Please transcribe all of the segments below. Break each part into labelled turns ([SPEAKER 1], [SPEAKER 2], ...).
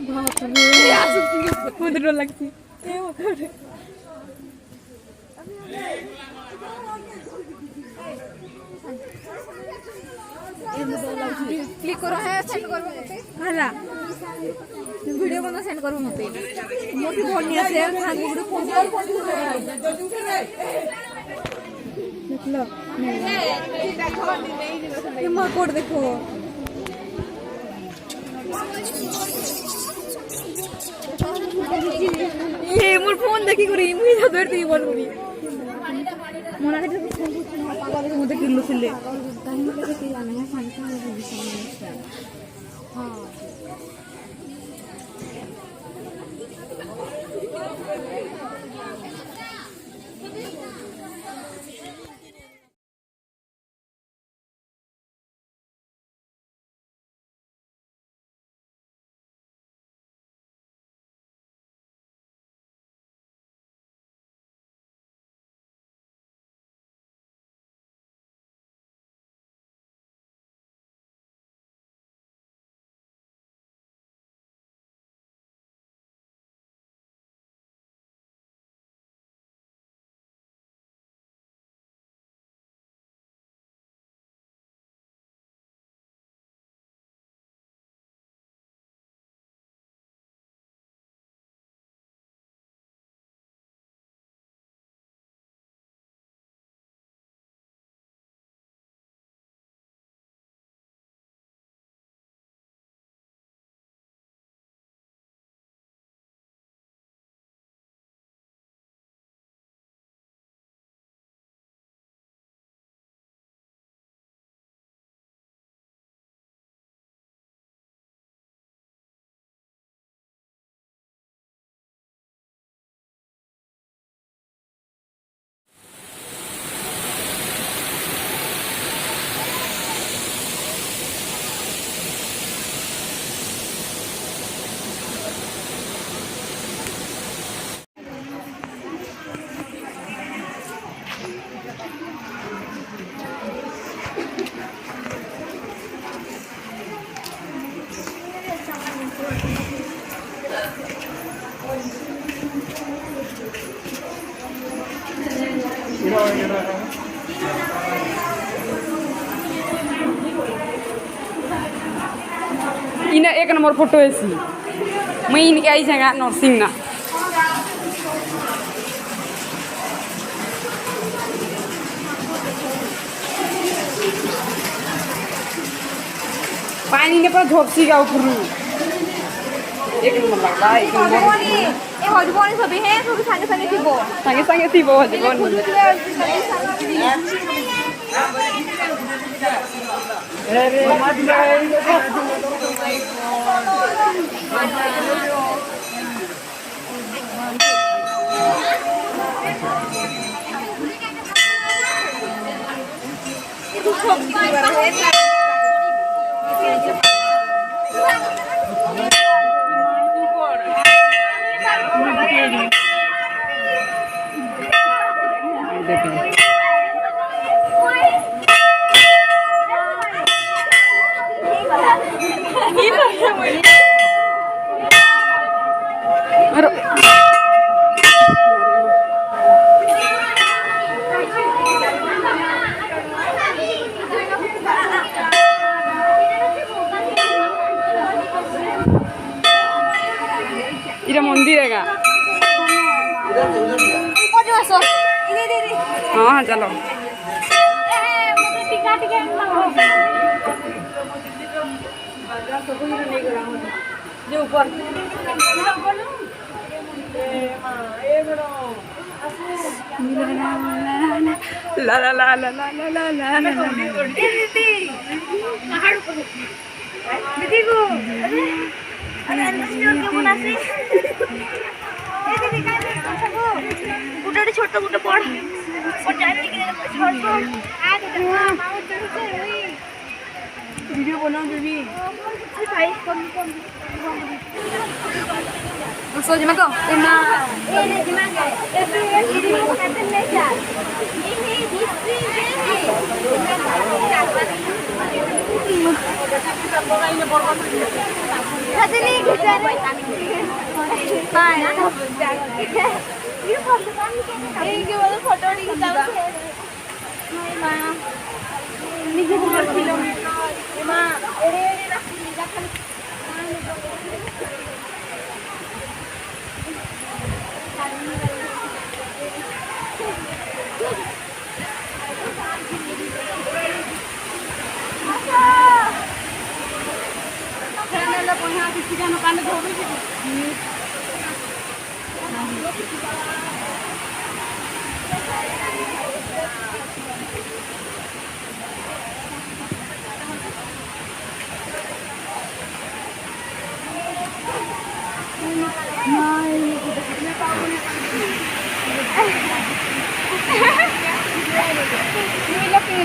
[SPEAKER 1] মধ্যে ডর লাগছে
[SPEAKER 2] क्लिक करो है सेंड करो मते
[SPEAKER 1] हाला
[SPEAKER 2] वीडियो बना सेंड करो मते
[SPEAKER 1] मोटी फोन नहीं है खाली वीडियो फोन देख लो ये मां कोड देखो ये मोर फोन देखी करी मुई धर दी बोल करी मोना के पागल के मुझे किल्लो छिले कहीं मुझे के जाना है फंक्शन में भी हां ina एक नंबर फोटो ऐसी मैं इनके आई जगह नरसिंह ना पानी ने पर झोपसी का ऊपर एक नंबर लगता है एक नंबर
[SPEAKER 2] ए हजबनी सबै हे सबै संगे संगे थिबो
[SPEAKER 1] संगे थी वो हजबनी अरे मत जाए इधर मंदिर है हाँ चलो जो ऊपर ला ला ला ला ला ला ला ला
[SPEAKER 2] दीदी को अरे अंदर से आसे ए दीदी का सबको गुड्डे छोट गुड्डे बड़ और जाने के छोड़ छोड़ आ दे मामा चल से
[SPEAKER 1] वीडियो बनाओ बेबी
[SPEAKER 2] साइज कम
[SPEAKER 1] सोच मत ना
[SPEAKER 2] ए दिमा ए दीदी को खाते नहीं जा ये दिस सजनी गुजारे हां ये वाला फोटो नहीं खिंचाओ मां निजे ऊपर खिलो मां एड़े एड़े रखी रखन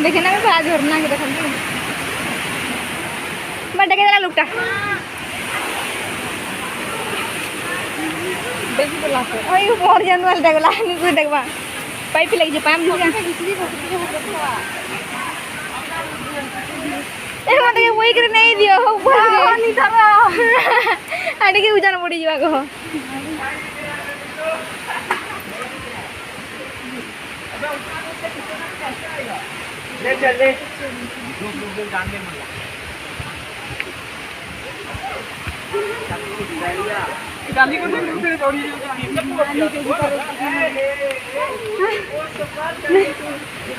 [SPEAKER 2] देखे ना मैं झरना के देखा बड़ा के लुकटा देखी तो लास्ट ओए मोर जान वाला देखला नहीं कोई देखबा पाइप लगी जे पाम जुगा ए मत के वही करे नहीं दियो ऊपर नहीं धरो आडे के उजान पड़ी जीवा को
[SPEAKER 3] ले चल ले जान दे गाली को फिर दौड़ी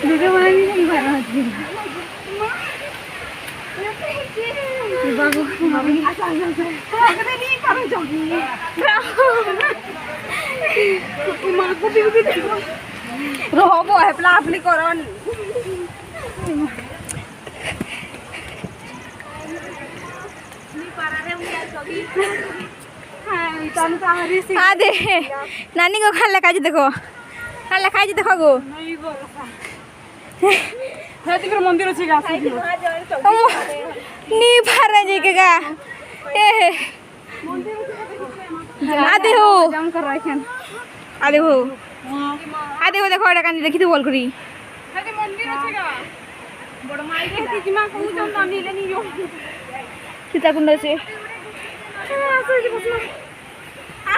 [SPEAKER 1] देखो वाली नहीं भरा होती बाबू मम्मी आसा आगे नहीं करो जोगी मां को भी देखो रोबो है प्लाफली करन दे नानी को खाला खाई देखो खाला खाई देखो गो
[SPEAKER 3] मंदिर अच्छी
[SPEAKER 1] नी भरा जी के गा ए आदे हो जम कर रखे आदे हो देखो एटा कानी देखि तो बोल करी
[SPEAKER 3] अरे मंदिर अच्छी गा बड़ माई के जिमा को जम ना मिले नहीं जो
[SPEAKER 1] सीता कुंड से
[SPEAKER 2] आ